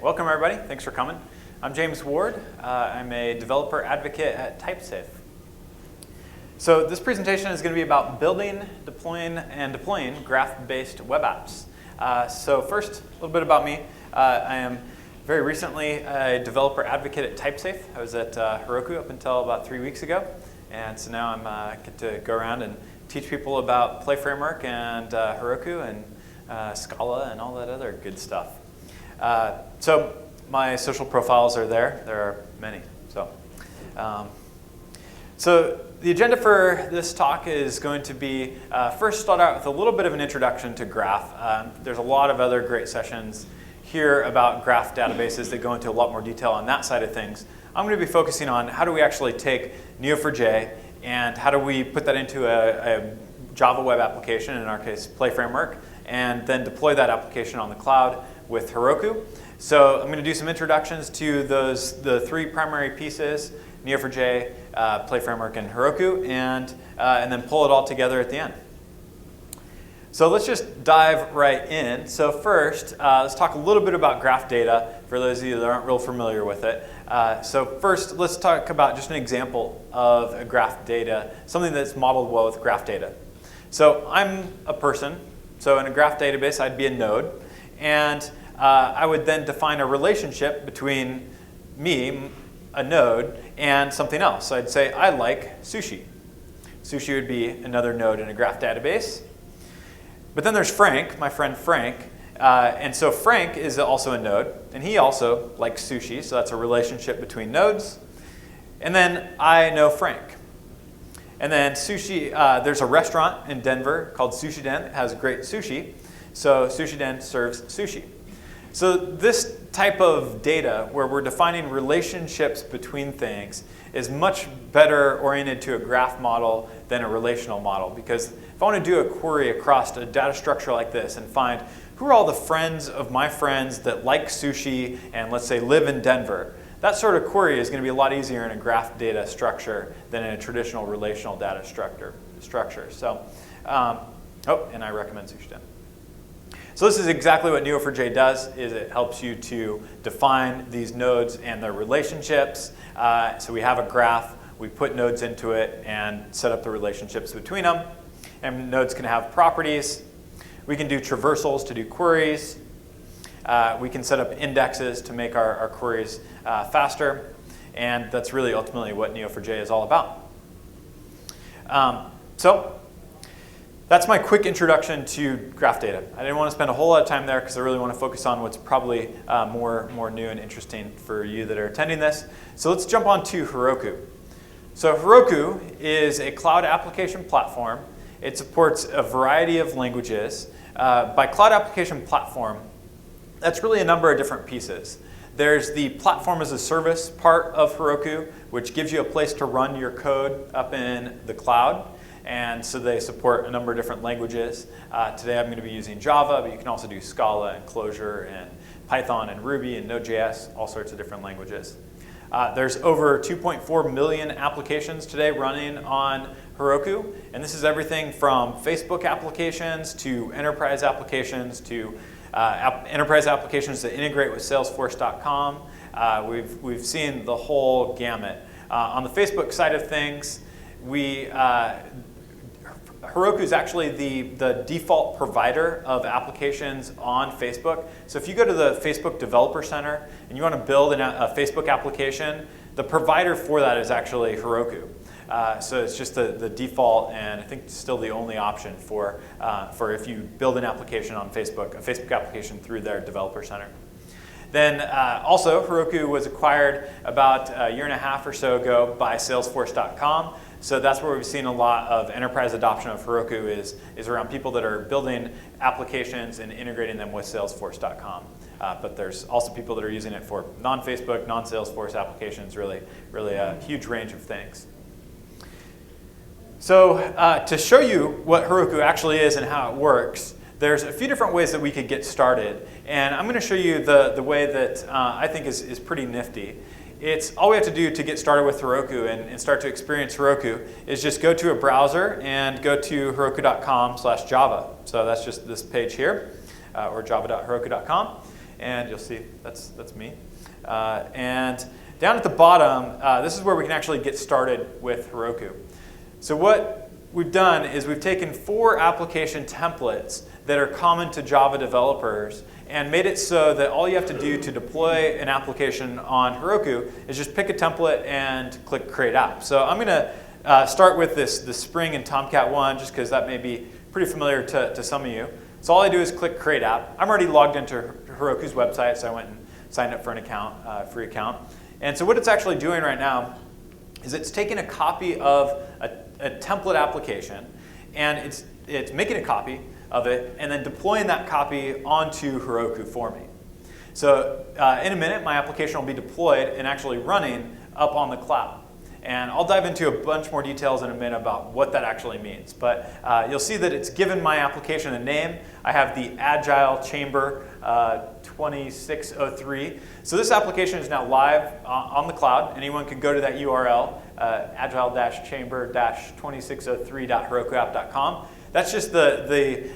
welcome everybody. Thanks for coming. I'm James Ward. I'm a developer advocate at TypeSafe. So this presentation is going to be about building, deploying graph-based web apps. So first, a little bit about me. I am very recently a developer advocate at TypeSafe. I was at Heroku up until about 3 weeks ago. And so now I get to go around and teach people about Play Framework and Heroku and Scala and all that other good stuff. So my social profiles are there. There are many. So the agenda for this talk is going to be first start out with a little bit of an introduction to Graph. There's a lot of other great sessions here about Graph databases that go into a lot more detail on that side of things. I'm going to be focusing on how do we actually take Neo4j and how do we put that into a Java web application, in our case Play Framework, and then deploy that application on the cloud with Heroku. So I'm going to do some introductions to the three primary pieces, Neo4j, Play Framework, and Heroku, and then pull it all together at the end. So let's just dive right in. So first, let's talk a little bit about graph data for those of you that aren't real familiar with it. So first, let's talk about just an example of a graph data, something that's modeled well with graph data. So I'm a person. So in a graph database, I'd be a node. And I would then define a relationship between me, a node, and something else. So I'd say, I like sushi. Sushi would be another node in a graph database. But then there's Frank, my friend Frank. And so Frank is also a node. And he also likes sushi. So that's a relationship between nodes. And then I know Frank. And then sushi, there's a restaurant in Denver called Sushi Den that has great sushi. So Sushi Den serves sushi. So this type of data where we're defining relationships between things is much better oriented to a graph model than a relational model. Because if I want to do a query across a data structure like this and find who are all the friends of my friends that like sushi and let's say live in Denver, that sort of query is going to be a lot easier in a graph data structure than in a traditional relational data structure. So, and I recommend Sushi Den. So this is exactly what Neo4j does, is it helps you to define these nodes and their relationships. So we have a graph, we put nodes into it and set up the relationships between them. And nodes can have properties. We can do traversals to do queries. We can set up indexes to make our queries faster. And that's really ultimately what Neo4j is all about. So that's my quick introduction to graph data. I didn't want to spend a whole lot of time there because I really want to focus on what's probably more new and interesting for you that are attending this. So let's jump on to Heroku. So Heroku is a cloud application platform. It supports a variety of languages. By cloud application platform, that's really a number of different pieces. There's the platform as a service part of Heroku, which gives you a place to run your code up in the cloud. And so they support a number of different languages. Today I'm going to be using Java, but you can also do Scala and Clojure and Python and Ruby and Node.js, all sorts of different languages. There's over 2.4 million applications today running on Heroku. And this is everything from Facebook applications to enterprise applications to enterprise applications that integrate with Salesforce.com. We've seen the whole gamut. On the Facebook side of things, Heroku is actually the default provider of applications on Facebook. So if you go to the Facebook Developer Center and you want to build a Facebook application, the provider for that is actually Heroku. So it's just the default and I think still the only option for if you build an application on Facebook, a Facebook application through their Developer Center. Then also Heroku was acquired about a year and a half or so ago by Salesforce.com. So that's where we've seen a lot of enterprise adoption of Heroku is around people that are building applications and integrating them with Salesforce.com. But there's also people that are using it for non-Facebook, non-Salesforce applications, really a huge range of things. So to show you what Heroku actually is and how it works, there's a few different ways that we could get started. And I'm going to show you the way that I think is pretty nifty. It's all we have to do to get started with Heroku and start to experience Heroku is just go to a browser and go to heroku.com/Java. So that's just this page here, or java.heroku.com. and you'll see that's me. And down at the bottom, this is where we can actually get started with Heroku. So what we've done is we've taken 4 application templates that are common to Java developers and made it so that all you have to do to deploy an application on Heroku is just pick a template and click Create App. So I'm going to start with the Spring and Tomcat one, just because that may be pretty familiar to some of you. So all I do is click Create App. I'm already logged into Heroku's website, so I went and signed up for an account, free account. And so what it's actually doing right now is it's taking a copy of a template application, and it's making a copy of it and then deploying that copy onto Heroku for me. So in a minute, my application will be deployed and actually running up on the cloud. And I'll dive into a bunch more details in a minute about what that actually means. But you'll see that it's given my application a name. I have the Agile Chamber 2603. So this application is now live on the cloud. Anyone can go to that URL, agile-chamber-2603.herokuapp.com. That's just the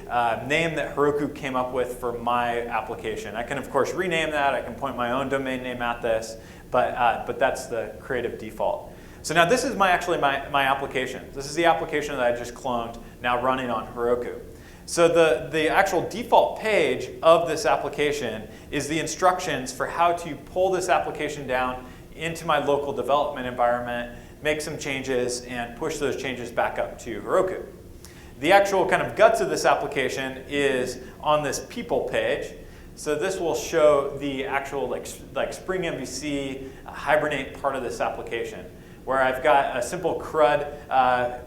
name that Heroku came up with for my application. I can, of course, rename that. I can point my own domain name at this. But that's the creative default. So now this is my application. This is the application that I just cloned, now running on Heroku. So the actual default page of this application is the instructions for how to pull this application down into my local development environment, make some changes, and push those changes back up to Heroku. The actual kind of guts of this application is on this people page. So this will show the actual like Spring MVC Hibernate part of this application, where I've got a simple CRUD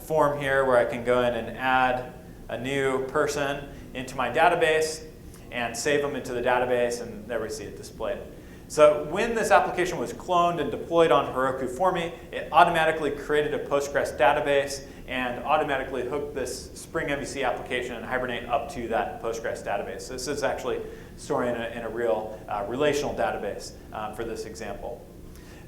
form here where I can go in and add a new person into my database and save them into the database, and there we see it displayed. So when this application was cloned and deployed on Heroku for me, it automatically created a Postgres database and automatically hooked this Spring MVC application and Hibernate up to that Postgres database. So this is actually storing in a real relational database for this example.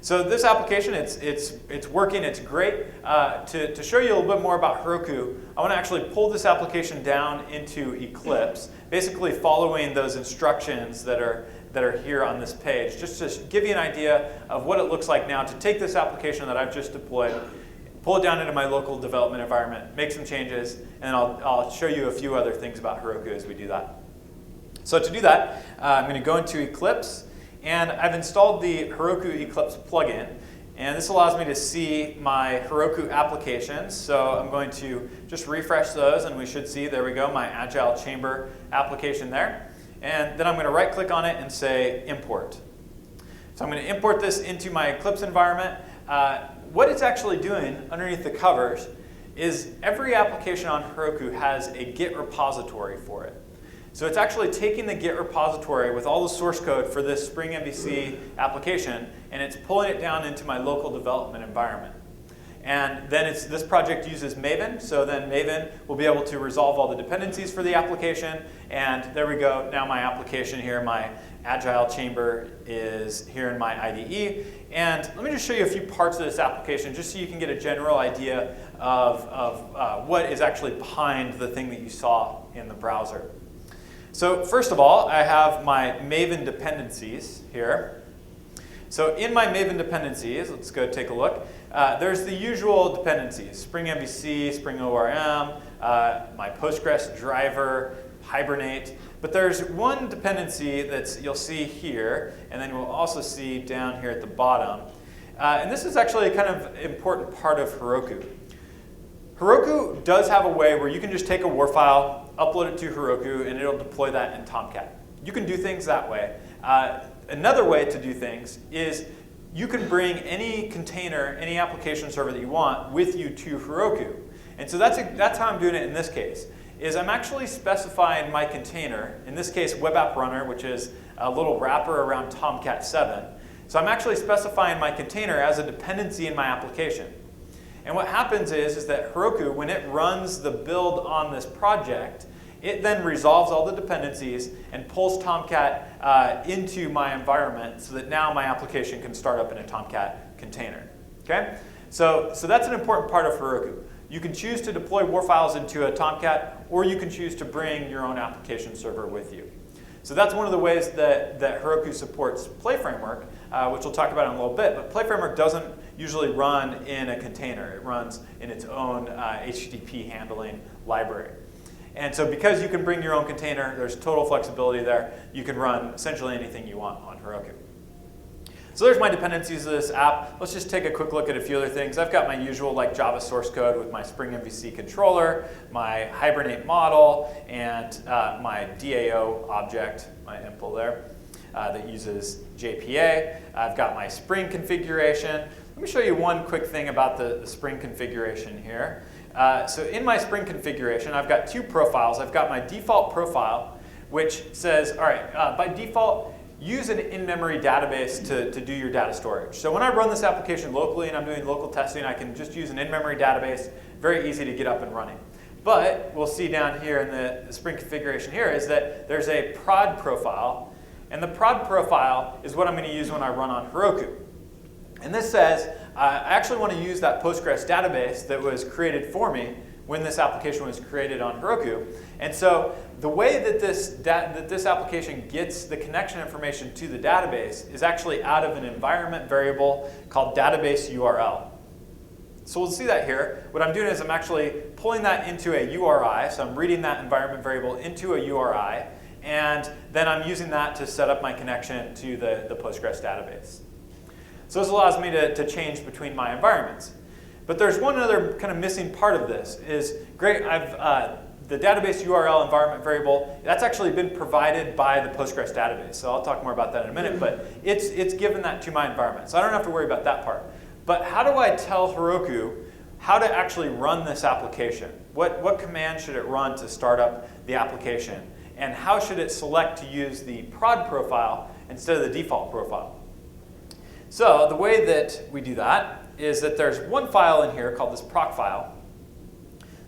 So this application, it's working, it's great. To show you a little bit more about Heroku, I want to actually pull this application down into Eclipse, basically following those instructions that are here on this page, just to give you an idea of what it looks like now to take this application that I've just deployed, pull it down into my local development environment, make some changes, and I'll show you a few other things about Heroku as we do that. So to do that, I'm going to go into Eclipse, and I've installed the Heroku Eclipse plugin, and this allows me to see my Heroku applications. So I'm going to just refresh those, and we should see, there we go, my Agile Chamber application there. And then I'm going to right-click on it and say Import. So I'm going to import this into my Eclipse environment. What it's actually doing underneath the covers is every application on Heroku has a Git repository for it. So it's actually taking the Git repository with all the source code for this Spring MVC application, and it's pulling it down into my local development environment. And then this project uses Maven, so then Maven will be able to resolve all the dependencies for the application. And there we go, now my application here, my Agile Chamber is here in my IDE. And let me just show you a few parts of this application just so you can get a general idea of what is actually behind the thing that you saw in the browser. So first of all, I have my Maven dependencies here. So in my Maven dependencies, let's go take a look. There's the usual dependencies, Spring MVC, Spring ORM, my Postgres driver, Hibernate. But there's one dependency that you'll see here, and then we'll also see down here at the bottom. And this is actually a kind of important part of Heroku. Heroku does have a way where you can just take a WAR file, upload it to Heroku, and it'll deploy that in Tomcat. You can do things that way. Another way to do things is you can bring any container, any application server that you want with you to Heroku. And so that's how I'm doing it in this case, is I'm actually specifying my container, in this case Web App Runner, which is a little wrapper around Tomcat 7. So I'm actually specifying my container as a dependency in my application. And what happens is that Heroku, when it runs the build on this project, it then resolves all the dependencies and pulls Tomcat into my environment so that now my application can start up in a Tomcat container. Okay? So that's an important part of Heroku. You can choose to deploy WAR files into a Tomcat, or you can choose to bring your own application server with you. So that's one of the ways that Heroku supports Play Framework, which we'll talk about in a little bit. But Play Framework doesn't usually run in a container. It runs in its own HTTP handling library. And so because you can bring your own container, there's total flexibility there. You can run essentially anything you want on Heroku. So there's my dependencies of this app. Let's just take a quick look at a few other things. I've got my usual Java source code with my Spring MVC controller, my Hibernate model, and my DAO object, my impl there, that uses JPA. I've got my Spring configuration. Let me show you one quick thing about the Spring configuration here. So in my Spring configuration, I've got two profiles. I've got my default profile, which says, all right, by default, use an in-memory database to do your data storage. So when I run this application locally and I'm doing local testing, I can just use an in-memory database, very easy to get up and running. But we'll see down here in the Spring configuration here is that there's a prod profile, and the prod profile is what I'm going to use when I run on Heroku. And this says, I actually want to use that Postgres database that was created for me when this application was created on Heroku. And so the way that this application gets the connection information to the database is actually out of an environment variable called database URL. So we'll see that here. What I'm doing is I'm actually pulling that into a URI. So I'm reading that environment variable into a URI. And then I'm using that to set up my connection to the Postgres database. So this allows me to change between my environments. But there's one other kind of missing part of this is, great, the database URL environment variable, that's actually been provided by the Postgres database. So I'll talk more about that in a minute, but it's given that to my environment. So I don't have to worry about that part. But how do I tell Heroku how to actually run this application? What command should it run to start up the application? And how should it select to use the prod profile instead of the default profile? So the way that we do that is that there's one file in here called this proc file.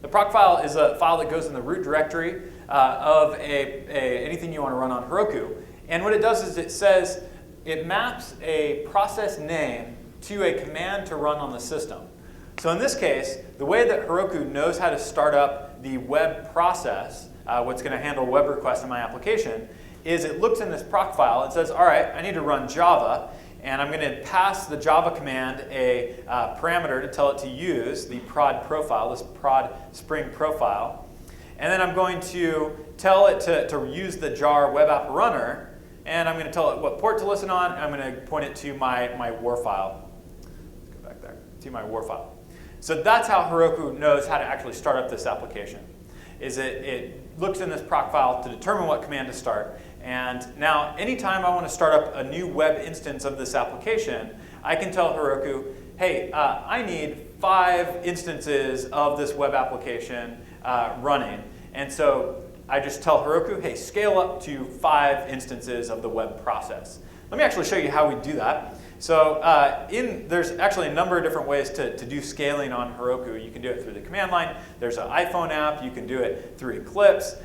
The proc file is a file that goes in the root directory of anything you want to run on Heroku. And what it does is it maps a process name to a command to run on the system. So in this case, the way that Heroku knows how to start up the web process, what's going to handle web requests in my application, is it looks in this proc file and says, all right, I need to run Java. And I'm going to pass the Java command a parameter to tell it to use the prod profile, this prod Spring profile. And then I'm going to tell it to use the jar web app runner. And I'm going to tell it what port to listen on. And I'm going to point it to my WAR file. Let's go back there, to my WAR file. So that's how Heroku knows how to actually start up this application. Is it looks in this proc file to determine what command to start. And now, anytime I want to start up a new web instance of this application, I can tell Heroku, hey, I need 5 instances of this web application running. And so I just tell Heroku, hey, scale up to 5 instances of the web process. Let me actually show you how we do that. So there's actually a number of different ways to do scaling on Heroku. You can do it through the command line. There's an iPhone app. You can do it through Eclipse.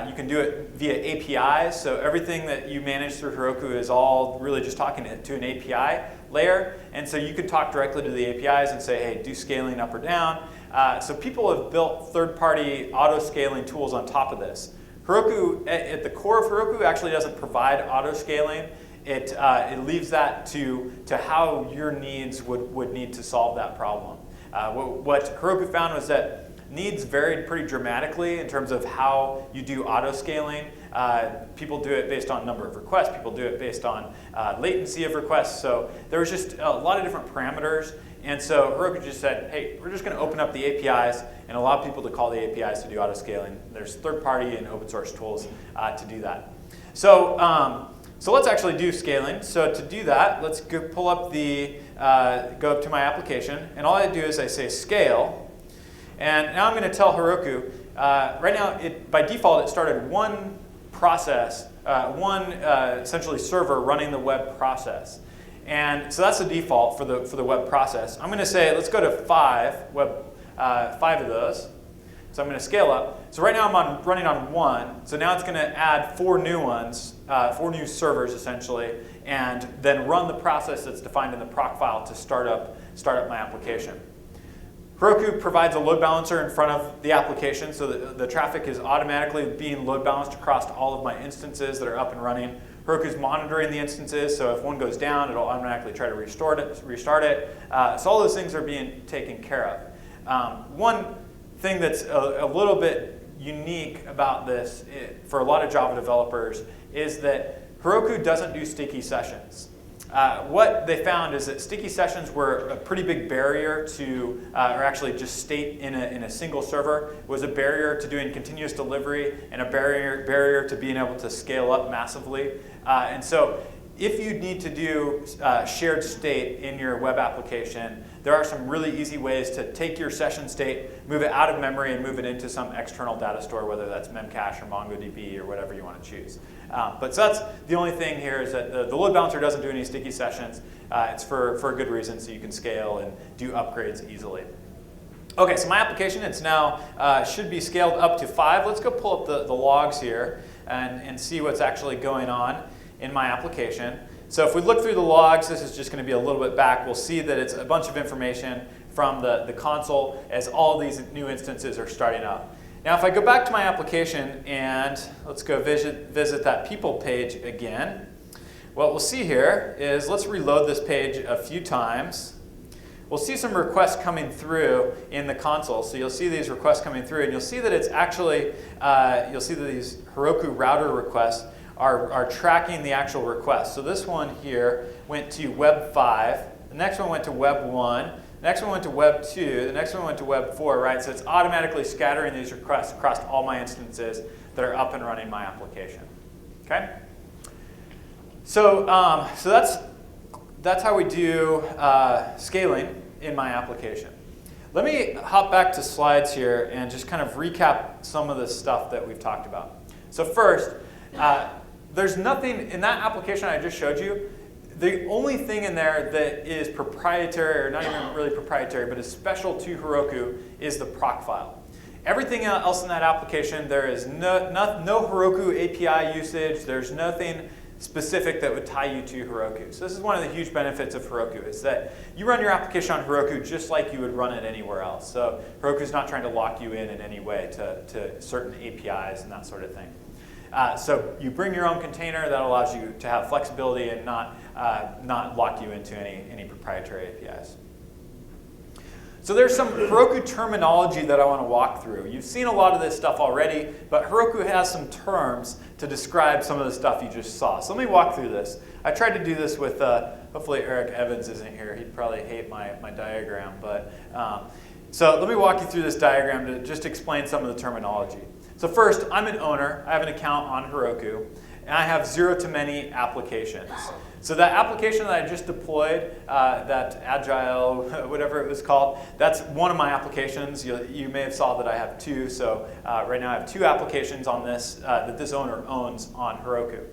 You can do it via APIs. So everything that you manage through Heroku is all really just talking to an API layer. And so you can talk directly to the APIs and say, hey, do scaling up or down. So people have built third-party auto-scaling tools on top of this. Heroku, at the core of Heroku, actually doesn't provide auto-scaling. It leaves that to how your needs would need to solve that problem. What Heroku found was that needs varied pretty dramatically in terms of how you do auto-scaling. People do it based on number of requests. People do it based on latency of requests. So there was just a lot of different parameters. And so Heroku just said, hey, we're just going to open up the APIs and allow people to call the APIs to do auto-scaling. There's third-party and open-source tools to do that. So let's actually do scaling. So to do that, let's pull up go up to my application. And all I do is I say scale. And now I'm going to tell Heroku, right now, by default, it started one process, essentially server running the web process. And so that's the default for the web process. I'm going to say, let's go to 5 of those. So I'm going to scale up. So right now I'm running on 1. So now it's going to add 4 new ones, 4 new servers essentially, and then run the process that's defined in the proc file to start up my application. Heroku provides a load balancer in front of the application so that the traffic is automatically being load balanced across all of my instances that are up and running. Heroku's monitoring the instances, so if one goes down, it'll automatically try to restart it. So all those things are being taken care of. One thing that's a little bit unique about this for a lot of Java developers is that Heroku doesn't do sticky sessions. What they found is that sticky sessions were a pretty big barrier to, or actually just state in a single server, was a barrier to doing continuous delivery and a barrier to being able to scale up massively. And so if you need to do shared state in your web application, there are some really easy ways to take your session state, move it out of memory, and move it into some external data store, whether that's Memcache or MongoDB or whatever you want to choose. But so that's the only thing here is that the load balancer doesn't do any sticky sessions. It's for a good reason, so you can scale and do upgrades easily. Okay, so my application, it's now should be scaled up to 5. Let's go pull up the logs here and see what's actually going on in my application. So if we look through the logs, this is just going to be a little bit back. We'll see that it's a bunch of information from the console as all these new instances are starting up. Now if I go back to my application and let's go visit that people page again, what we'll see here is, let's reload this page a few times. We'll see some requests coming through in the console. So you'll see these requests coming through, and you'll see that it's actually, you'll see that these Heroku router requests are tracking the actual request. So this one here went to Web 5, the next one went to Web 1, the next one went to Web 2, the next one went to Web 4, right? So it's automatically scattering these requests across all my instances that are up and running my application, okay? So, that's how we do scaling in my application. Let me hop back to slides here and just kind of recap some of the stuff that we've talked about. So first, there's nothing in that application I just showed you. The only thing in there that is proprietary, or not even really proprietary, but is special to Heroku is the proc file. Everything else in that application, there is no Heroku API usage. There's nothing specific that would tie you to Heroku. So this is one of the huge benefits of Heroku, is that you run your application on Heroku just like you would run it anywhere else. So Heroku's not trying to lock you in any way to certain APIs and that sort of thing. So you bring your own container that allows you to have flexibility and not lock you into any proprietary APIs. So there's some Heroku terminology that I want to walk through. You've seen a lot of this stuff already, but Heroku has some terms to describe some of the stuff you just saw. So let me walk through this. I tried to do this with, hopefully Eric Evans isn't here. He'd probably hate my diagram. But so let me walk you through this diagram to just explain some of the terminology. So first, I'm an owner. I have an account on Heroku, and I have 0 to many applications. So that application that I just deployed, that Agile, whatever it was called, that's one of my applications. You may have saw that I have 2. So right now I have 2 applications on this that this owner owns on Heroku.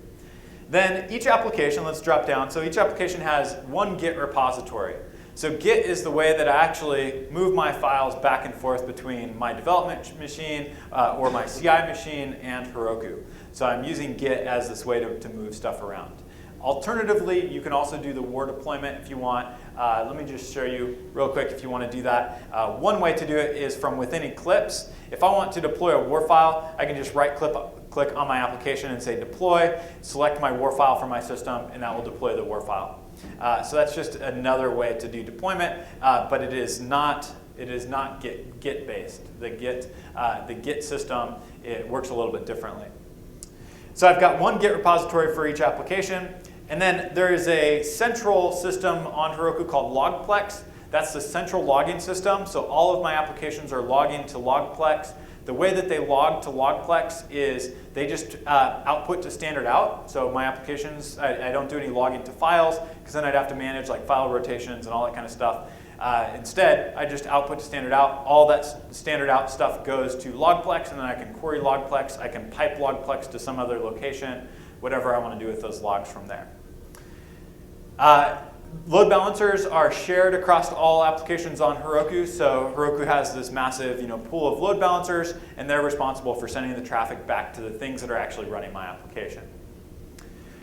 Then each application, let's drop down. So each application has one Git repository. So Git is the way that I actually move my files back and forth between my development machine or my CI machine and Heroku. So I'm using Git as this way to move stuff around. Alternatively, you can also do the war deployment if you want. Let me just show you real quick if you want to do that. One way to do it is from within Eclipse. If I want to deploy a war file, I can just right-click on my application and say deploy, select my war file from my system, and that will deploy the war file. So that's just another way to do deployment, but it is not Git based. The Git system, it works a little bit differently. So I've got one Git repository for each application, and then there is a central system on Heroku called Logplex. That's the central logging system. So all of my applications are logging to Logplex. The way that they log to Logplex is they just output to standard out. So my applications, I don't do any logging to files, because then I'd have to manage like file rotations and all that kind of stuff. Instead, I just output to standard out. All that standard out stuff goes to Logplex, and then I can query Logplex. I can pipe Logplex to some other location, whatever I want to do with those logs from there. Load balancers are shared across all applications on Heroku. So Heroku has this massive pool of load balancers, and they're responsible for sending the traffic back to the things that are actually running my application.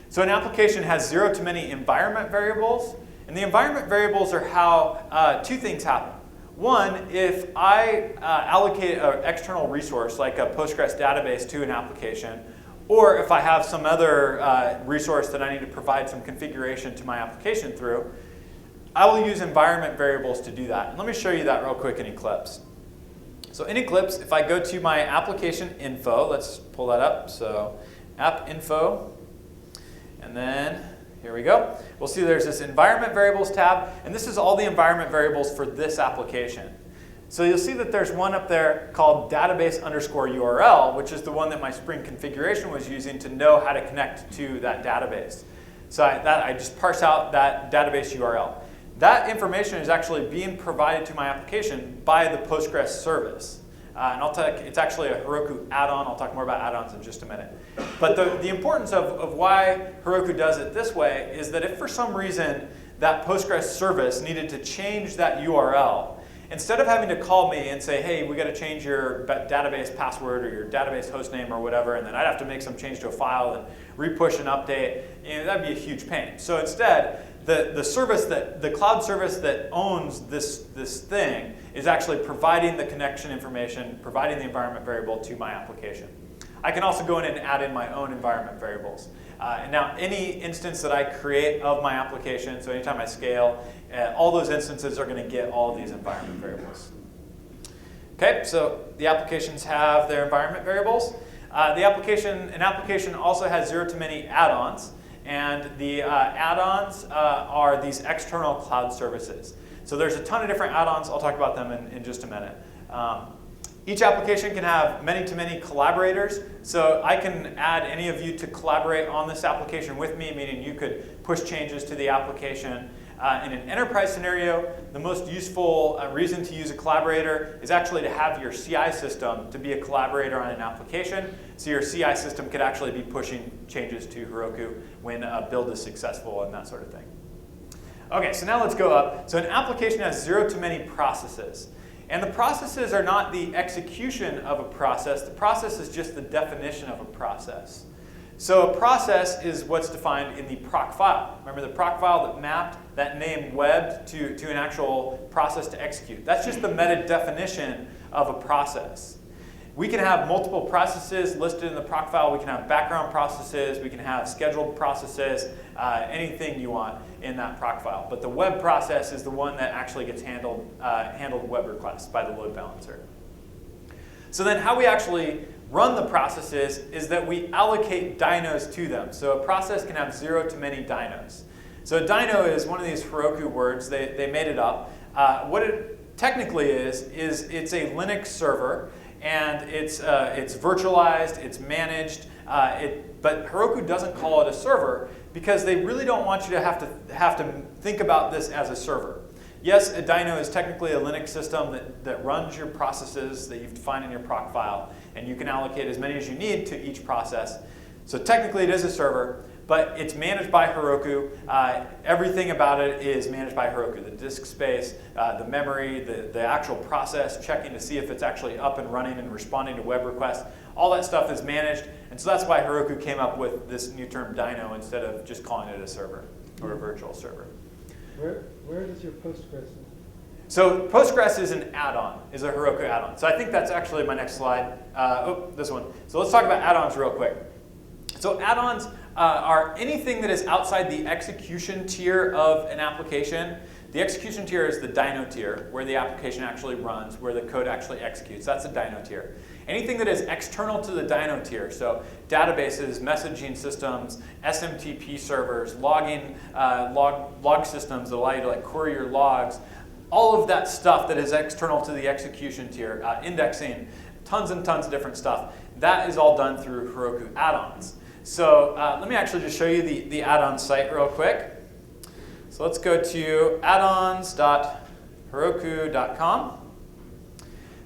So an application has 0 to many environment variables. And the environment variables are how 2 things happen. One, if I allocate an external resource like a Postgres database to an application, or if I have some other resource that I need to provide some configuration to my application through, I will use environment variables to do that. And let me show you that real quick in Eclipse. So in Eclipse, if I go to my application info, let's pull that up. So app info, and then here we go. We'll see there's this environment variables tab, and this is all the environment variables for this application. So you'll see that there's one up there called database_URL, which is the one that my Spring configuration was using to know how to connect to that database. So I just parse out that database URL. That information is actually being provided to my application by the Postgres service. And it's actually a Heroku add-on. I'll talk more about add-ons in just a minute. But the importance of why Heroku does it this way is that if for some reason that Postgres service needed to change that URL, instead of having to call me and say, hey, we got to change your database password or your database hostname or whatever, and then I'd have to make some change to a file and re-push an update, that'd be a huge pain. So instead, the cloud service that owns this thing is actually providing the connection information, providing the environment variable to my application. I can also go in and add in my own environment variables. And now any instance that I create of my application, so anytime I scale, all those instances are going to get all of these environment variables. Okay, so the applications have their environment variables. An application also has zero-to-many add-ons. And the add-ons are these external cloud services. So there's a ton of different add-ons. I'll talk about them in just a minute. Each application can have many-to-many collaborators. So I can add any of you to collaborate on this application with me, meaning you could push changes to the application. In an enterprise scenario, the most useful reason to use a collaborator is actually to have your CI system to be a collaborator on an application. So your CI system could actually be pushing changes to Heroku when a build is successful and that sort of thing. Okay, so now let's go up. So an application has zero-to-many processes. And the processes are not the execution of a process. The process is just the definition of a process. So a process is what's defined in the proc file. Remember the proc file that mapped that name web to an actual process to execute. That's just the meta definition of a process. We can have multiple processes listed in the proc file. We can have background processes. We can have scheduled processes, anything you want in that proc file. But the web process is the one that actually gets handled web requests by the load balancer. So then how we actually run the processes is that we allocate dynos to them. So a process can have zero-to-many dynos. So a dyno is one of these Heroku words. They made it up. What it technically is it's a Linux server, and it's virtualized, it's managed, but Heroku doesn't call it a server because they really don't want you to have to think about this as a server. Yes, a dyno is technically a Linux system that runs your processes that you've defined in your proc file, and you can allocate as many as you need to each process. So technically it is a server, but it's managed by Heroku. Everything about it is managed by Heroku. The disk space, the memory, the actual process, checking to see if it's actually up and running and responding to web requests. All that stuff is managed, and so that's why Heroku came up with this new term dyno instead of just calling it a server or a virtual server. Where does your Postgres? So Postgres is an add-on, is a Heroku add-on. So I think that's actually my next slide. This one. So let's talk about add-ons real quick. So add-ons are anything that is outside the execution tier of an application. The execution tier is the dyno tier, where the application actually runs, where the code actually executes. That's the dyno tier. Anything that is external to the dyno tier, so databases, messaging systems, SMTP servers, logging, log systems that allow you to query your logs, all of that stuff that is external to the execution tier, indexing, tons and tons of different stuff, that is all done through Heroku add-ons. So let me actually just show you the add-on site real quick. So let's go to addons.heroku.com.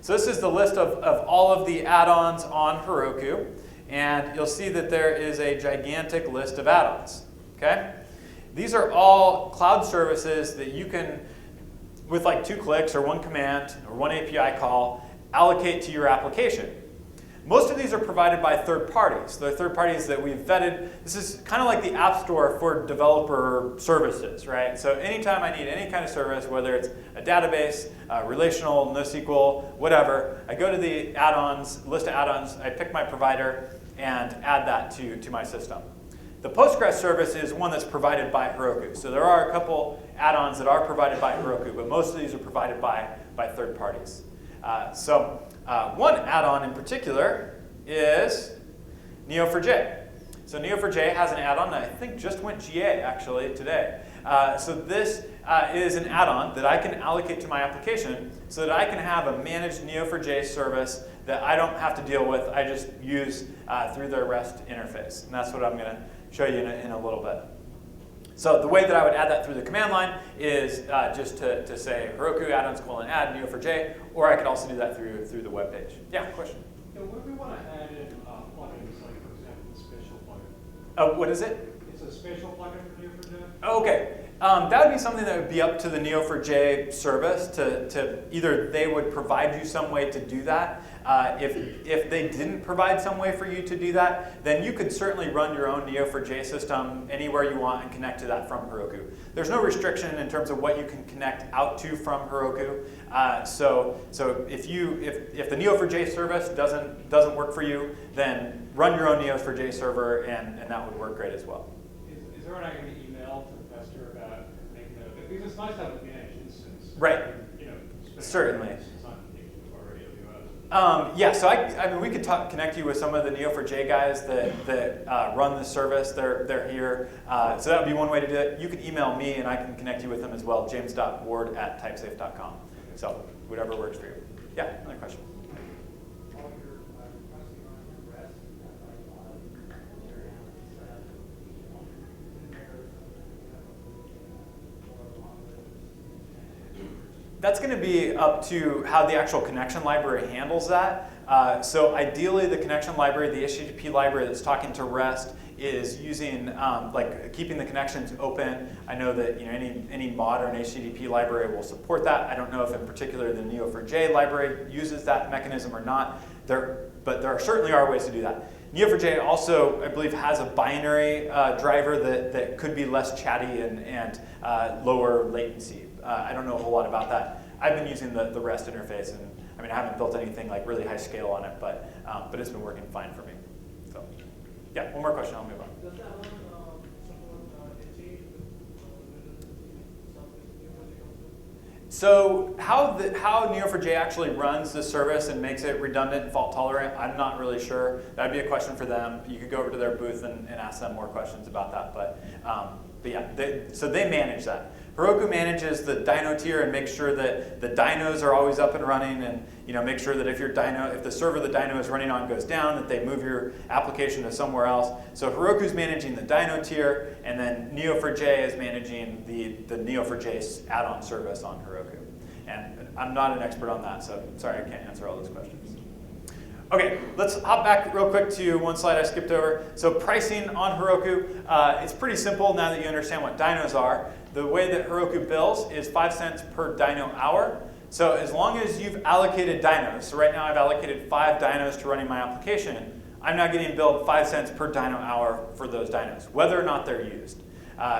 So this is the list of all of the add-ons on Heroku. And you'll see that there is a gigantic list of add-ons. Okay? These are all cloud services that you can, with like 2 clicks or 1 command or 1 API call, allocate to your application. Most of these are provided by third parties. They're third parties that we've vetted. This is kind of like the App Store for developer services, right? So anytime I need any kind of service, whether it's a database, relational, NoSQL, whatever, I go to the add-ons, list of add-ons, I pick my provider, and add that to my system. The Postgres service is one that's provided by Heroku. So there are a couple add-ons that are provided by Heroku, but most of these are provided by third parties. One add-on in particular is Neo4j. So Neo4j has an add-on that I think just went GA actually today. So this is an add-on that I can allocate to my application so that I can have a managed Neo4j service that I don't have to deal with. I just use through their REST interface. And that's what I'm going to show you in a little bit. So the way that I would add that through the command line is just to say Heroku add-ons :add Neo4j, or I could also do that through the web page. Yeah, question? Yeah, what if we want to add in plugins, like for example, the spatial plugin? What is it? It's a spatial plugin for Neo4j? Oh, okay. That would be something that would be up to the Neo4j service to either they would provide you some way to do that. If they didn't provide some way for you to do that, then you could certainly run your own Neo4j system anywhere you want and connect to that from Heroku. There's no restriction in terms of what you can connect out to from Heroku. So if the Neo4j service doesn't work for you, then run your own Neo4j server and that would work great as well. Is there an I can email to the investor about making a, because it's nice to have a managed instance. Right. You know, certainly. On yeah, so I mean, we could connect you with some of the Neo4j guys that run the service. They're here. So that would be one way to do it. You can email me and I can connect you with them as well, james.ward@typesafe.com. So whatever works for you. Yeah, another question. That's going to be up to how the actual connection library handles that. So ideally, the connection library, the HTTP library that's talking to REST, is using like keeping the connections open. I know that any modern HTTP library will support that. I don't know if in particular the Neo4j library uses that mechanism or not. But there certainly are ways to do that. Neo4j also, I believe, has a binary driver that could be less chatty and lower latency. I don't know a whole lot about that. I've been using the REST interface, and I mean, I haven't built anything like really high scale on it, but it's been working fine for me. So, yeah, one more question, I'll move on. Does that one support HA? So how Neo4j actually runs the service and makes it redundant and fault tolerant, I'm not really sure. That'd be a question for them. You could go over to their booth and ask them more questions about that. But yeah, so they manage that. Heroku manages the dyno tier and makes sure that the dynos are always up and running, and make sure that if the server the dyno is running on goes down, that they move your application to somewhere else. So Heroku's managing the dyno tier, and then Neo4j is managing the Neo4j add-on service on Heroku. And I'm not an expert on that, so sorry I can't answer all those questions. Okay, let's hop back real quick to one slide I skipped over. So pricing on Heroku, it's pretty simple now that you understand what dynos are. The way that Heroku bills is 5 cents per dyno hour. So as long as you've allocated dynos, so right now I've allocated 5 dynos to running my application, I'm now getting billed 5 cents per dyno hour for those dynos, whether or not they're used.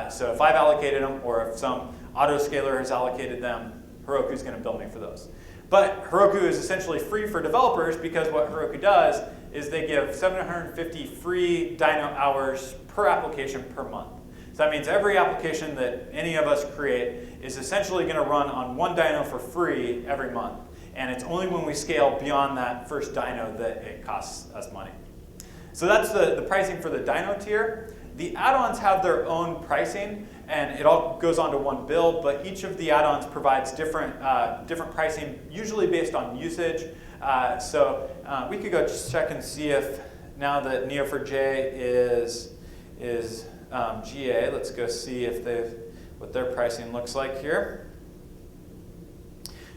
So if I've allocated them, or if some autoscaler has allocated them, Heroku's going to bill me for those. But Heroku is essentially free for developers because what Heroku does is they give 750 free dyno hours per application per month. So that means every application that any of us create is essentially going to run on one dyno for free every month. And it's only when we scale beyond that first dyno that it costs us money. So that's the pricing for the dyno tier. The add-ons have their own pricing, and it all goes onto one bill, but each of the add-ons provides different pricing, usually based on usage. So we could go just check and see if now that Neo4j is GA, let's go see if what their pricing looks like here.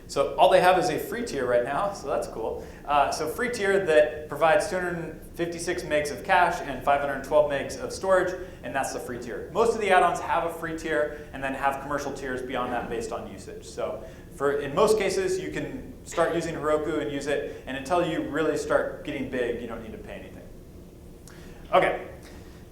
So all they have is a free tier right now, so that's cool. So free tier that provides 256 megs of cache and 512 megs of storage, and that's the free tier. Most of the add-ons have a free tier and then have commercial tiers beyond that based on usage. So in most cases, you can start using Heroku and use it, and until you really start getting big, you don't need to pay anything. Okay.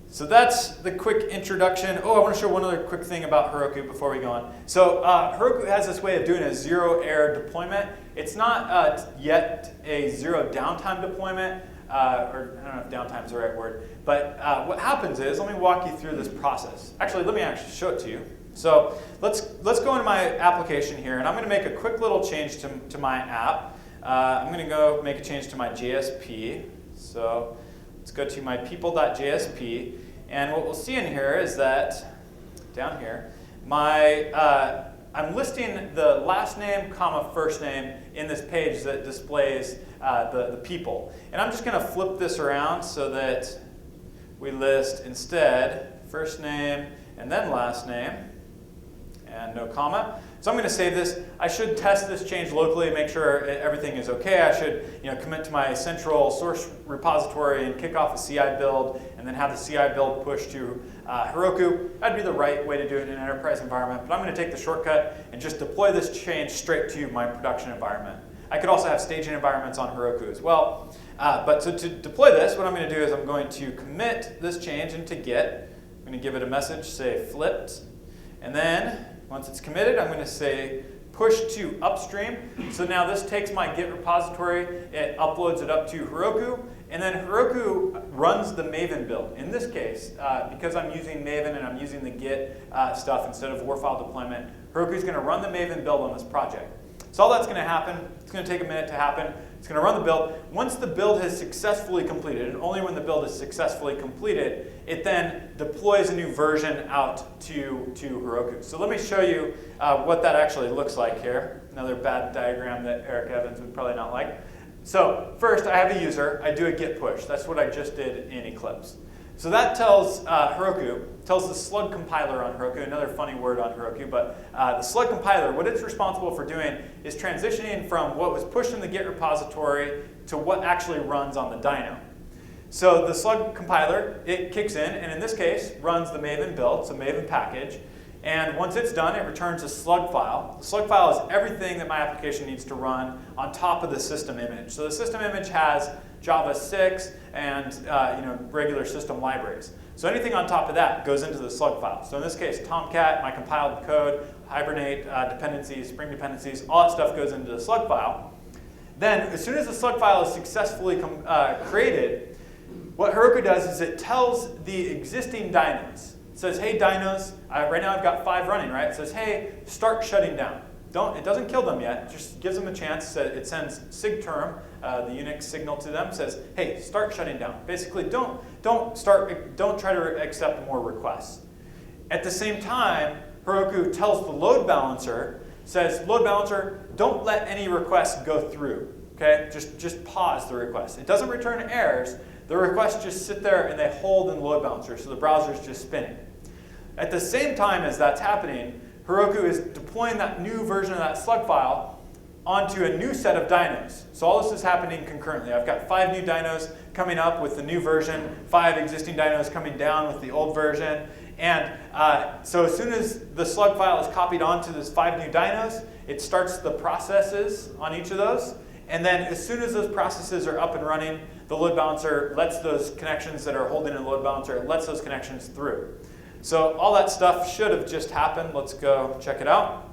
So that's the quick introduction. Oh, I want to show one other quick thing about Heroku before we go on. So Heroku has this way of doing a zero-error deployment. It's not yet a zero downtime deployment, or I don't know if downtime is the right word. But what happens is, let me walk you through this process. Actually, let me actually show it to you. So let's go into my application here, and I'm going to make a quick little change to my app. I'm going to go make a change to my JSP. So let's go to my people.jsp. And what we'll see in here is that, down here, I'm listing the last name, comma, first name in this page that displays the people. And I'm just going to flip this around so that we list instead first name and then last name and no comma. So I'm going to save this. I should test this change locally, make sure everything is okay. I should commit to my central source repository and kick off a CI build, and then have the CI build push to Heroku. That'd be the right way to do it in an enterprise environment, but I'm going to take the shortcut and just deploy this change straight to my production environment. I could also have staging environments on Heroku as well. But so to deploy this, what I'm going to do is I'm going to commit this change into Git. I'm going to give it a message, say flipped, and then once it's committed, I'm going to say push to upstream. So now this takes my Git repository, it uploads it up to Heroku, and then Heroku runs the Maven build. In this case, because I'm using Maven and I'm using the Git stuff instead of war file deployment, Heroku is going to run the Maven build on this project. So all that's going to happen, it's going to take a minute to happen. It's going to run the build. Once the build has successfully completed, and only when the build is successfully completed, it then deploys a new version out to Heroku. So let me show you what that actually looks like here. Another bad diagram that Eric Evans would probably not like. So first, I have a user. I do a git push. That's what I just did in Eclipse. So that tells Heroku, tells the slug compiler on Heroku, another funny word on Heroku, but the slug compiler, what it's responsible for doing is transitioning from what was pushed in the Git repository to what actually runs on the dyno. So the slug compiler, it kicks in, and in this case, runs the Maven build, so Maven package, and once it's done, it returns a slug file. The slug file is everything that my application needs to run on top of the system image. So the system image has Java 6 and regular system libraries. So anything on top of that goes into the slug file. So in this case, Tomcat, my compiled code, Hibernate, dependencies, Spring dependencies, all that stuff goes into the slug file. Then as soon as the slug file is successfully created, what Heroku does is it tells the existing dynos. It says, hey dynos, right now I've got 5 running, right? It says, hey, start shutting down. It doesn't kill them yet, it just gives them a chance. It sends sigterm, the Unix signal to them, says, hey, start shutting down. Basically, don't try to accept more requests. At the same time, Heroku tells the load balancer, says, load balancer, don't let any requests go through. Okay? Just pause the request. It doesn't return errors. The requests just sit there and they hold in the load balancer, so the browser's just spinning. At the same time as that's happening, Heroku is deploying that new version of that slug file onto a new set of dynos. So all this is happening concurrently. I've got 5 new dynos coming up with the new version, 5 existing dynos coming down with the old version. And so as soon as the slug file is copied onto those 5 new dynos, it starts the processes on each of those. And then as soon as those processes are up and running, the load balancer lets those connections that are holding in the load balancer, it lets those connections through. So all that stuff should have just happened. Let's go check it out.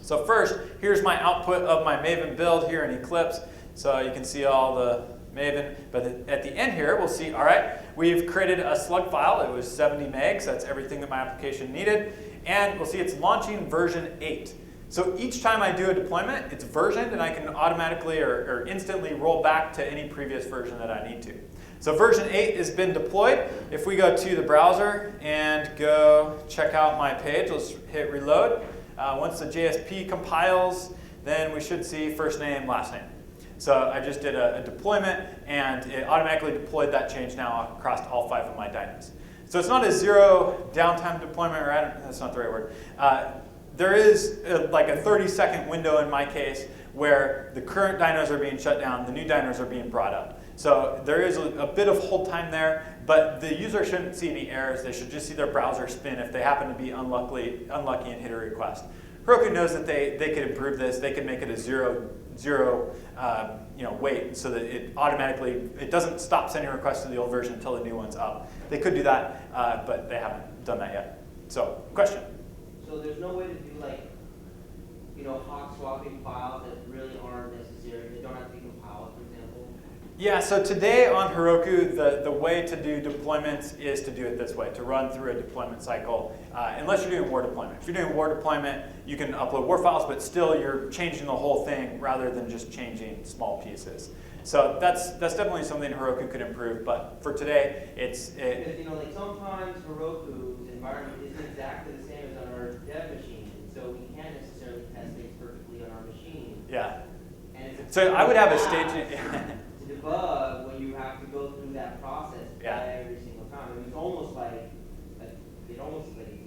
So first, here's my output of my Maven build here in Eclipse. So you can see all the Maven. But at the end here, we'll see, all right, we've created a slug file. It was 70 megs. That's everything that my application needed. And we'll see it's launching version 8. So each time I do a deployment, it's versioned, and I can automatically or instantly roll back to any previous version that I need to. So version 8 has been deployed. If we go to the browser and go check out my page, let's hit reload. Once the JSP compiles, then we should see first name, last name. So I just did a deployment, and it automatically deployed that change now across all 5 of my dynos. So it's not a zero downtime deployment, or that's not the right word. there is like a 30-second window in my case where the current dynos are being shut down, the new dynos are being brought up. So there is a bit of hold time there, but the user shouldn't see any errors. They should just see their browser spin if they happen to be unlucky and hit a request. Heroku knows that they could improve this. They could make it a zero wait so that it doesn't stop sending requests to the old version until the new one's up. They could do that, but they haven't done that yet. So, question? So there's no way to do like, hot swapping files that really aren't necessary. They don't have to be compiled, for example. Yeah, so today on Heroku, the way to do deployments is to do it this way, to run through a deployment cycle, unless you're doing war deployment. If you're doing war deployment, you can upload war files, but still you're changing the whole thing rather than just changing small pieces. So that's definitely something Heroku could improve, but for today, Because, like sometimes Heroku's environment isn't exactly the same as on our dev machine, so we can't necessarily test things perfectly on our machine. Yeah. And it's So I would have a staging. to debug when you have to go through that process every single time. I mean, it's almost like a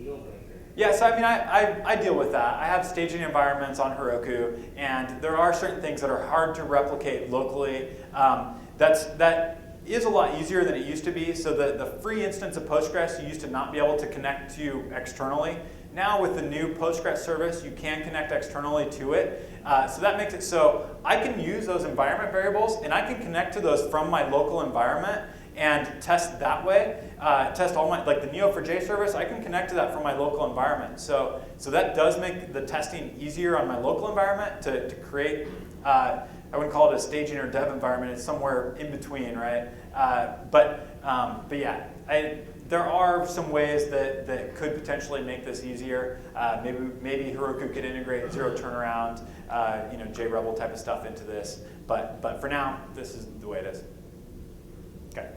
deal breaker. Yeah, so I mean, I deal with that. I have staging environments on Heroku, and there are certain things that are hard to replicate locally. That is a lot easier than it used to be. So the free instance of Postgres, you used to not be able to connect to externally. Now with the new Postgres service, you can connect externally to it. So that makes it so I can use those environment variables, and I can connect to those from my local environment and test that way. Test all my, like the Neo4j service, I can connect to that from my local environment. So that does make the testing easier on my local environment to create, I wouldn't call it a staging or dev environment, it's somewhere in between, right? But yeah, there are some ways that could potentially make this easier. Maybe Heroku could integrate zero turnaround, JRebel type of stuff into this. But for now, this is the way it is. Okay.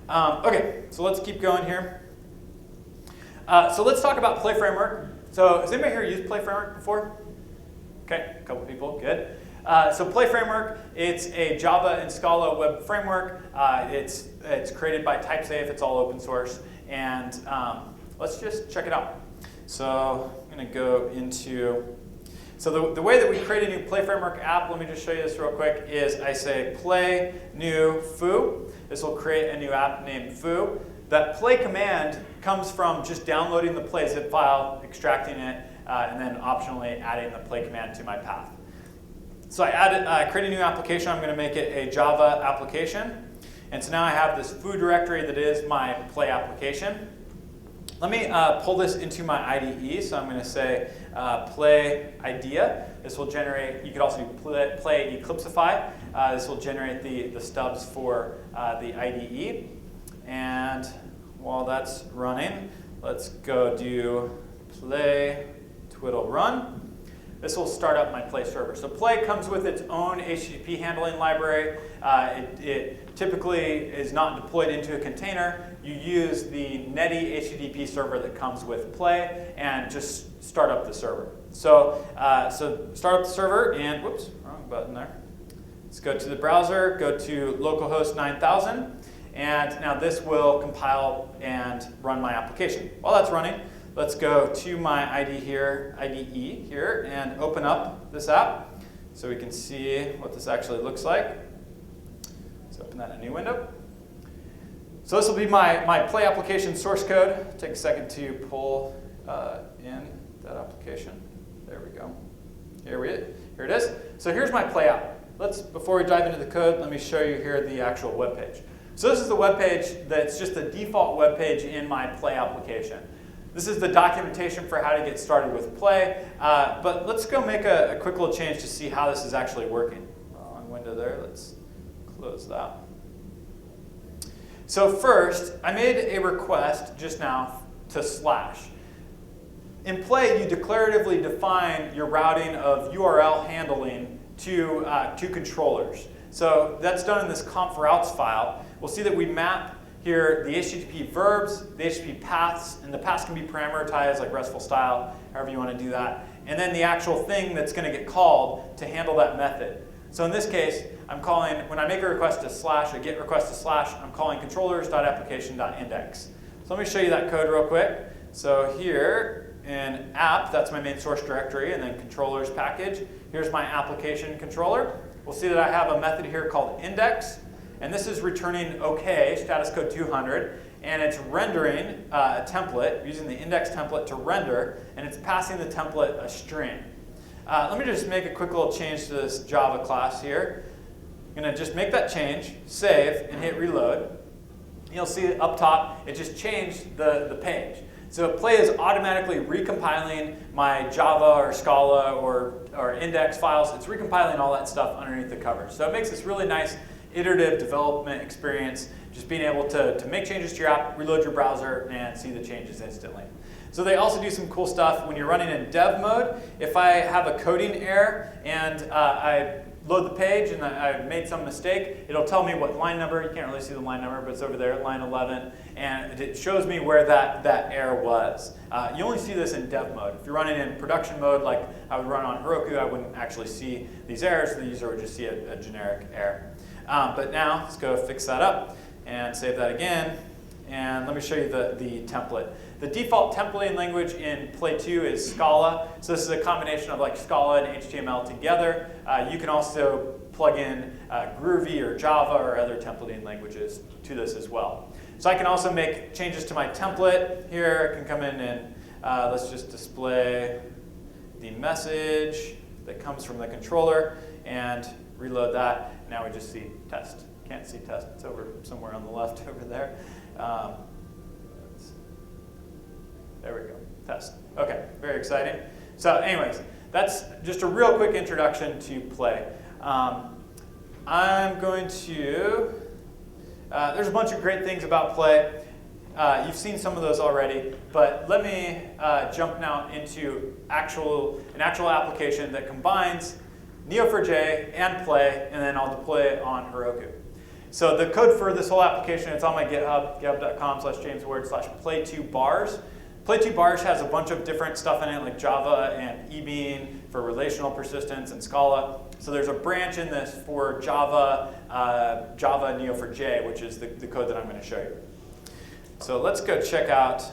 Okay, so let's keep going here. So let's talk about Play Framework. So has anybody here used Play Framework before? Okay, a couple people, good. So Play Framework, it's a Java and Scala web framework. It's created by TypeSafe. It's all open source. And let's just check it out. So I'm going to go into, so the way that we create a new Play Framework app, let me just show you this real quick, is I say play new foo. This will create a new app named foo. That play command comes from just downloading the play zip file, extracting it, and then optionally adding the play command to my path. So I create a new application. I'm going to make it a Java application. And so now I have this foo directory that is my play application. Let me pull this into my IDE. So I'm going to say play idea. This will generate, you could also do play Eclipsify. This will generate the stubs for the IDE. And while that's running, let's go do play twiddle run. This will start up my Play server. So Play comes with its own HTTP handling library. It typically is not deployed into a container. You use the Netty HTTP server that comes with Play and just start up the server. So start up the server and, whoops, wrong button there. Let's go to the browser, go to localhost 9000, and now this will compile and run my application. While that's running, let's go to my IDE here, and open up this app so we can see what this actually looks like. Let's open that in a new window. So this will be my Play application source code. Take a second to pull in that application. There we go. Here it is. So here's my Play app. Before we dive into the code, let me show you here the actual web page. So this is the web page that's just the default web page in my Play application. This is the documentation for how to get started with Play, but let's go make a quick little change to see how this is actually working. Wrong window there, let's close that. So first, I made a request just now to slash. In Play, you declaratively define your routing of URL handling to controllers. So that's done in this conf routes file. We'll see that we map here the HTTP verbs, the HTTP paths, and the paths can be parameterized like RESTful style, however you want to do that. And then the actual thing that's going to get called to handle that method. So in this case, I'm calling, when I make a request to slash, a get request to slash, I'm calling controllers.application.index. So let me show you that code real quick. So here in app, that's my main source directory, and then controllers package. Here's my application controller. We'll see that I have a method here called index, and this is returning OK, status code 200, and it's rendering a template, using the index template to render, and it's passing the template a string. Let me just make a quick little change to this Java class here. I'm going to just make that change, save, and hit reload. You'll see up top, it just changed the page. So Play is automatically recompiling my Java or Scala or index files. It's recompiling all that stuff underneath the covers. So it makes this really nice iterative development experience, just being able to make changes to your app, reload your browser, and see the changes instantly. So they also do some cool stuff when you're running in dev mode. If I have a coding error and I load the page and I made some mistake, it'll tell me what line number. You can't really see the line number, but it's over there at line 11, and it shows me where that error was. You only see this in dev mode. If you're running in production mode, like I would run on Heroku, I wouldn't actually see these errors. The user would just see a generic error. But now, let's go fix that up and save that again. And let me show you the template. The default templating language in Play 2 is Scala. So this is a combination of like Scala and HTML together. You can also plug in Groovy or Java or other templating languages to this as well. So I can also make changes to my template here. I can come in and let's just display the message that comes from the controller and reload that. Now we just see test. Can't see test. It's over somewhere on the left over there. There we go, test. Okay, very exciting. So anyways, that's just a real quick introduction to Play. I'm going to, there's a bunch of great things about Play. You've seen some of those already, but let me jump now into an actual application that combines Neo4j and Play, and then I'll deploy it on Heroku. So the code for this whole application, it's on my GitHub, github.com/jamesward/play2bars. Play2bars has a bunch of different stuff in it, like Java and ebean for relational persistence and Scala. So there's a branch in this for Java Neo4j, which is the code that I'm going to show you. So let's go check out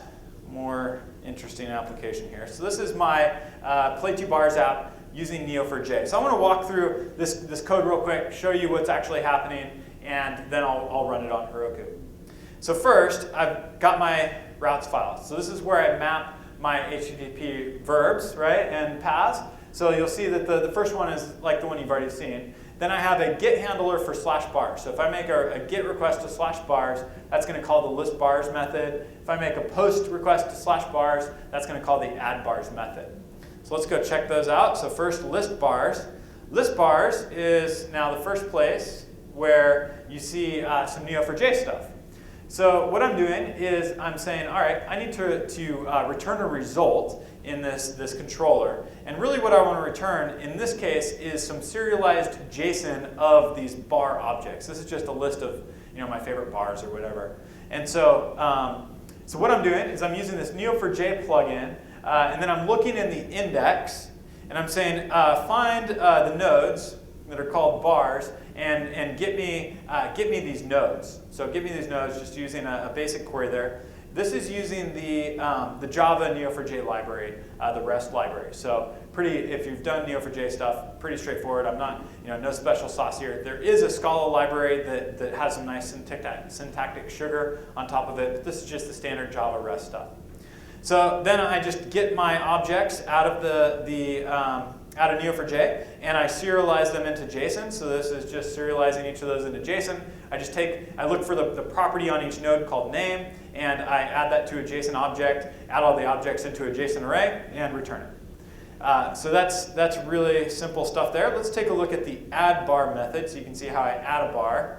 more interesting application here. So this is my Play2bars app using Neo4j. So I want to walk through this code real quick, show you what's actually happening, and then I'll run it on Heroku. So first, I've got my routes file. So this is where I map my HTTP verbs, right, and paths. So you'll see that the first one is like the one you've already seen. Then I have a get handler for /bars. So if I make a get request to /bars, that's going to call the list bars method. If I make a post request to /bars, that's going to call the add bars method. So let's go check those out. So first, list bars. List bars is now the first place where you see some Neo4j stuff. So what I'm doing is I'm saying, all right, I need to return a result in this controller. And really what I want to return in this case is some serialized JSON of these bar objects. This is just a list of my favorite bars or whatever. And so, so what I'm doing is I'm using this Neo4j plugin, and then I'm looking in the index, and I'm saying find the nodes that are called bars, and get me these nodes. So get me these nodes just using a basic query there. This is using the Java Neo4j library, the REST library. So if you've done Neo4j stuff, pretty straightforward. I'm not, no special sauce here. There is a Scala library that has some nice syntactic sugar on top of it, but this is just the standard Java REST stuff. So then I just get my objects out of out of Neo4j, and I serialize them into JSON. So this is just serializing each of those into JSON. I look for the property on each node called name, and I add that to a JSON object, add all the objects into a JSON array, and return it. So that's really simple stuff there. Let's take a look at the add bar method so you can see how I add a bar.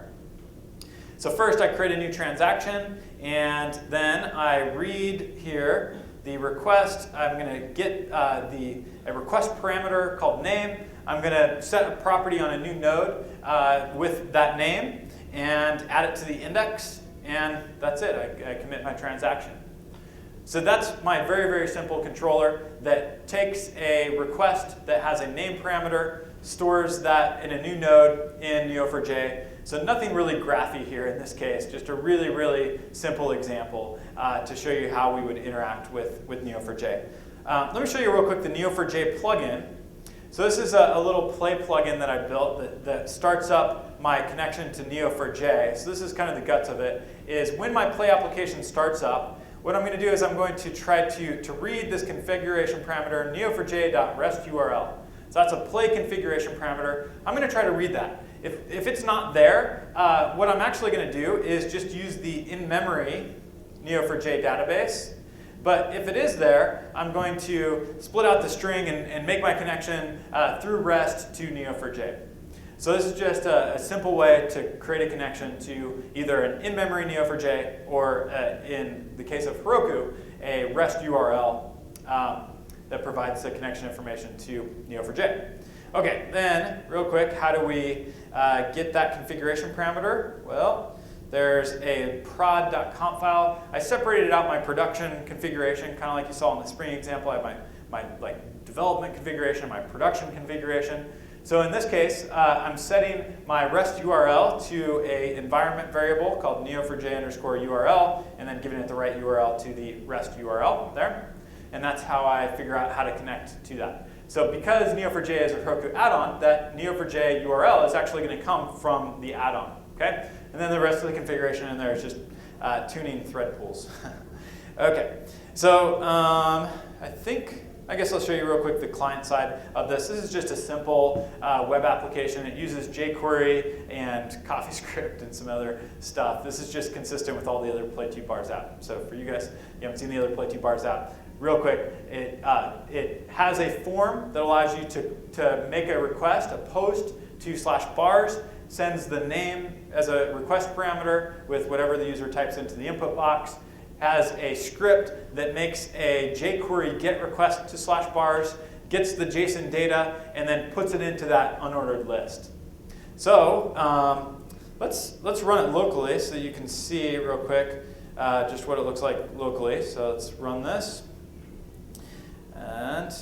So first I create a new transaction, and then I read here the request. I'm going to get a request parameter called name. I'm going to set a property on a new node with that name and add it to the index, and that's it. I commit my transaction. So that's my very, very simple controller that takes a request that has a name parameter, stores that in a new node in Neo4j. So nothing really graphy here in this case, just a really, really simple example to show you how we would interact with Neo4j. Let me show you real quick the Neo4j plugin. So this is a little play plugin that I built that starts up my connection to Neo4j. So this is kind of the guts of it, is when my play application starts up, what I'm going to do is I'm going to try to read this configuration parameter, neo4j.rest URL. So that's a play configuration parameter. I'm going to try to read that. If it's not there, what I'm actually going to do is just use the in-memory Neo4j database. But if it is there, I'm going to split out the string and make my connection through REST to Neo4j. So this is just a simple way to create a connection to either an in-memory Neo4j or, in the case of Heroku, a REST URL that provides the connection information to Neo4j. Okay, then real quick, how do we get that configuration parameter? Well, there's a prod.conf file. I separated out my production configuration, kind of like you saw in the Spring example. I have my development configuration, my production configuration. So in this case, I'm setting my REST URL to an environment variable called neo4j_URL, and then giving it the right URL to the REST URL there. And that's how I figure out how to connect to that. So because Neo4j is a Heroku add-on, that Neo4j URL is actually going to come from the add-on. Okay? And then the rest of the configuration in there is just tuning thread pools. Okay, so I guess I'll show you real quick the client side of this. This is just a simple web application. It uses jQuery and CoffeeScript and some other stuff. This is just consistent with all the other Play 2 bars app. So for you guys, you haven't seen the other Play 2 bars app, real quick, it has a form that allows you to make a request, a post to /bars, sends the name as a request parameter with whatever the user types into the input box, has a script that makes a jQuery GET request to /bars, gets the JSON data, and then puts it into that unordered list. So let's run it locally so you can see real quick just what it looks like locally. So let's run this. And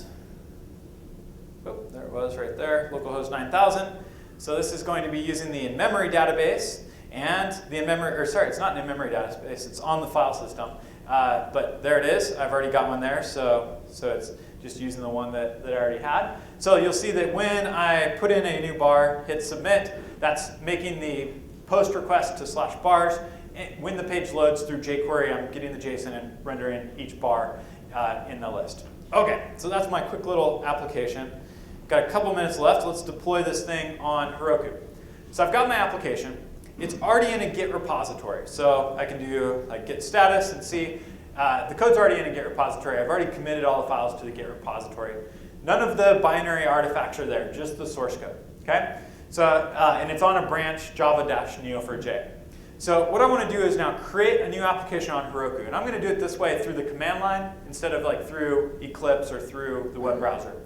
oh, there it was right there, localhost 9000. So this is going to be using the in-memory database, and the in-memory, or sorry, it's not an in-memory database, it's on the file system. But there it is, I've already got one there, so it's just using the one that I already had. So you'll see that when I put in a new bar, hit submit, that's making the post request to /bars. When the page loads through jQuery, I'm getting the JSON and rendering each bar in the list. Okay, so that's my quick little application. Got a couple minutes left. Let's deploy this thing on Heroku. So I've got my application. It's already in a Git repository. So I can do like git status and see the code's already in a Git repository. I've already committed all the files to the Git repository. None of the binary artifacts are there, just the source code. Okay? So, and it's on a branch java-neo4j. So what I want to do is now create a new application on Heroku. And I'm going to do it this way through the command line instead of like through Eclipse or through the web browser.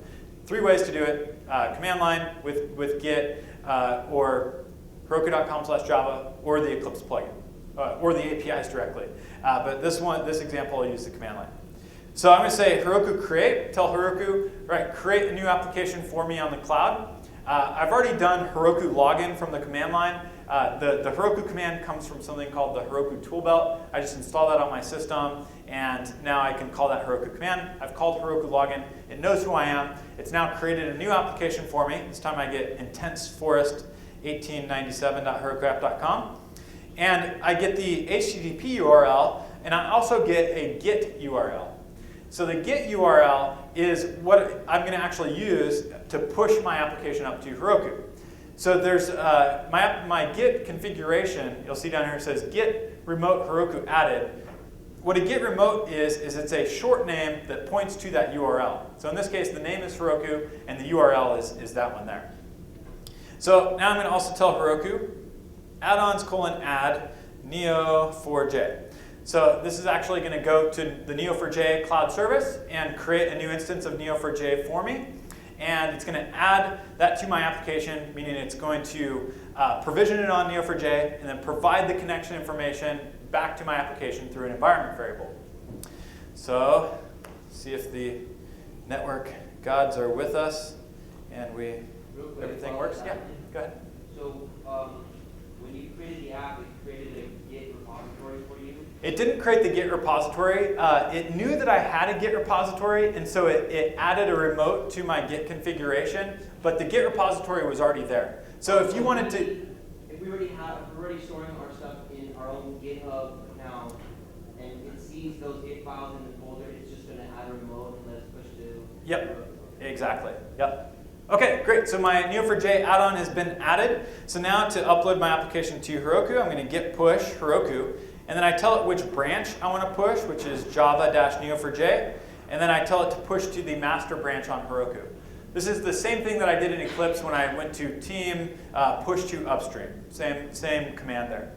3 ways to do it: command line with Git, or Heroku.com/Java, or the Eclipse plugin, or the APIs directly. But this example, I'll use the command line. So I'm going to say Heroku create. Tell Heroku, right, create a new application for me on the cloud. I've already done Heroku login from the command line. The Heroku command comes from something called the Heroku toolbelt. I just install that on my system, and now I can call that Heroku command. I've called Heroku login. It knows who I am. It's now created a new application for me. This time I get intenseforest1897.herokuapp.com. And I get the HTTP URL, and I also get a Git URL. So the Git URL is what I'm going to actually use to push my application up to Heroku. So there's my Git configuration. You'll see down here it says Git remote Heroku added. What a Git remote is it's a short name that points to that URL. So in this case, the name is Heroku, and the URL is that one there. So now I'm going to also tell Heroku add-ons:/add neo4j. So this is actually going to go to the Neo4j cloud service and create a new instance of Neo4j for me. And it's going to add that to my application, meaning it's going to provision it on Neo4j and then provide the connection information back to my application through an environment variable. So see if the network gods are with us and everything works. Yeah, go ahead. So when you created the app, it created a Git repository for you? It didn't create the Git repository. It knew that I had a Git repository, and so it added a remote to my Git configuration, but the Git repository was already there. So if you wanted to... If we're already storing our stuff in our own GitHub account, and it sees those Git files in the folder, it's just going to add a remote and let us push to... Yep, exactly, yep. Okay, great, so my Neo4j add-on has been added. So now to upload my application to Heroku, I'm going to git push Heroku, and then I tell it which branch I want to push, which is java-neo4j, and then I tell it to push to the master branch on Heroku. This is the same thing that I did in Eclipse when I went to team push to upstream. Same command there.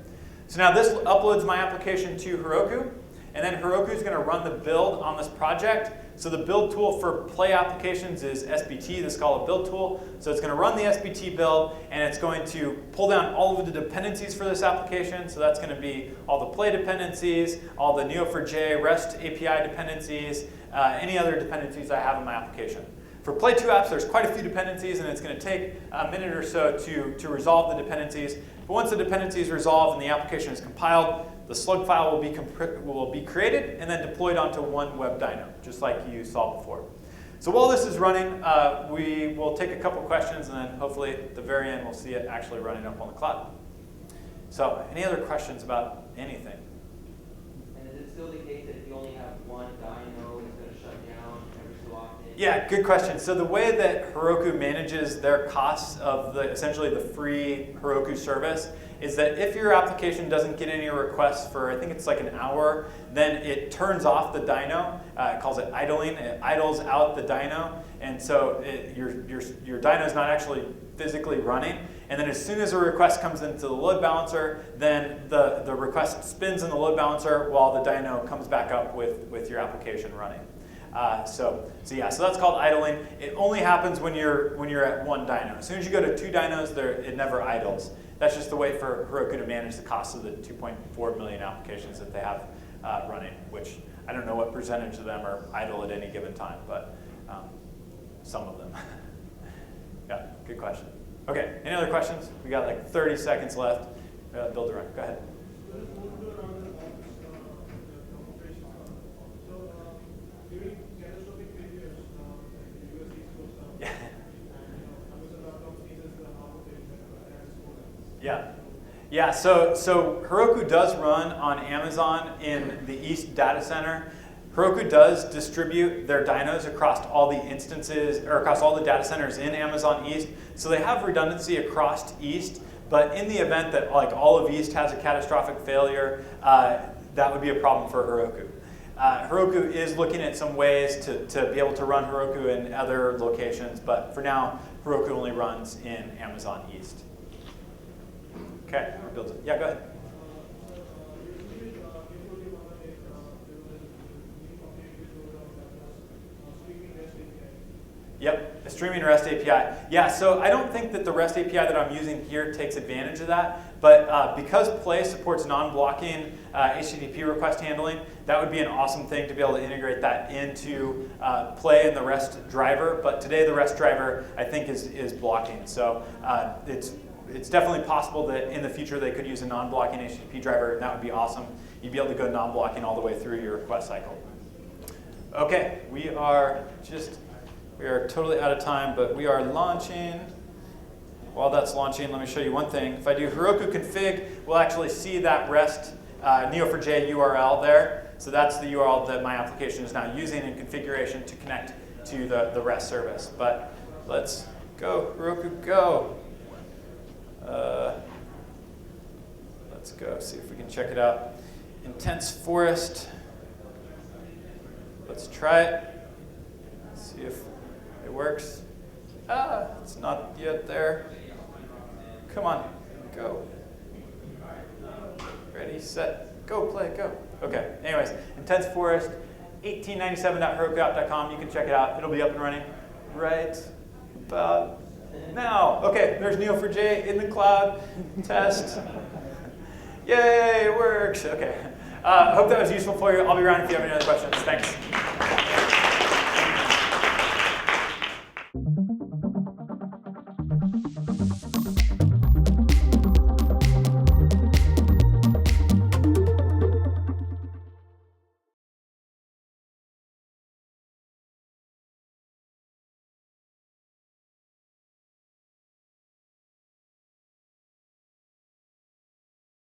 So now this uploads my application to Heroku, and then Heroku is going to run the build on this project. So the build tool for Play applications is SBT, the Scala build tool. So it's going to run the SBT build, and it's going to pull down all of the dependencies for this application. So that's going to be all the Play dependencies, all the Neo4j REST API dependencies, any other dependencies I have in my application. For Play 2 apps, there's quite a few dependencies, and it's going to take a minute or so to resolve the dependencies. But once the dependency is resolved and the application is compiled, the slug file will be created and then deployed onto one web dyno, just like you saw before. So while this is running, we will take a couple questions, and then hopefully at the very end we'll see it actually running up on the cloud. So any other questions about anything? And is it still the case that if you only have one dyno, it's going to shut down every so often? Yeah, good question. So the way that Heroku manages their costs of essentially the free Heroku service is that if your application doesn't get any requests for, I think it's like an hour, then it turns off the dyno. It calls it idling. It idles out the dyno. And so your dyno is not actually physically running. And then as soon as a request comes into the load balancer, then the request spins in the load balancer while the dyno comes back up with your application running. So that's called idling. It only happens when you're at one dyno. As soon as you go to two dynos, it never idles. That's just the way for Heroku to manage the cost of the 2.4 million applications that they have running, which I don't know what percentage of them are idle at any given time, but some of them. Yeah, good question. Okay, any other questions? We got like 30 seconds left. Build around. Go ahead. Yeah. So Heroku does run on Amazon in the East data center. Heroku does distribute their dynos across all the instances, or across all the data centers in Amazon East. So they have redundancy across East, but in the event that like all of East has a catastrophic failure, that would be a problem for Heroku. Heroku is looking at some ways to be able to run Heroku in other locations, but for now, Heroku only runs in Amazon East. Okay, yeah, go ahead. Yep, a streaming REST API. Yeah, so I don't think that the REST API that I'm using here takes advantage of that, but because Play supports non-blocking HTTP request handling, that would be an awesome thing to be able to integrate that into Play and the REST driver. But today the REST driver, I think, is blocking. So it's definitely possible that in the future they could use a non-blocking HTTP driver, and that would be awesome. You'd be able to go non-blocking all the way through your request cycle. Okay, we are totally out of time, but we are launching. While that's launching, let me show you one thing. If I do Heroku config, we'll actually see that REST Neo4j URL there. So that's the URL that my application is now using in configuration to connect to the REST service. But let's go, Heroku, go. Let's go see if we can check it out. Intense forest. Let's try it. See if it works. It's not yet there. Come on, go. Ready, set, go, play, go. Okay, anyways, Intense Forest, 1897.herokaapp.com. You can check it out. It'll be up and running right about now. Okay, there's Neo4j in the cloud. Test. Yay, it works. Okay. Hope that was useful for you. I'll be around if you have any other questions. Thanks.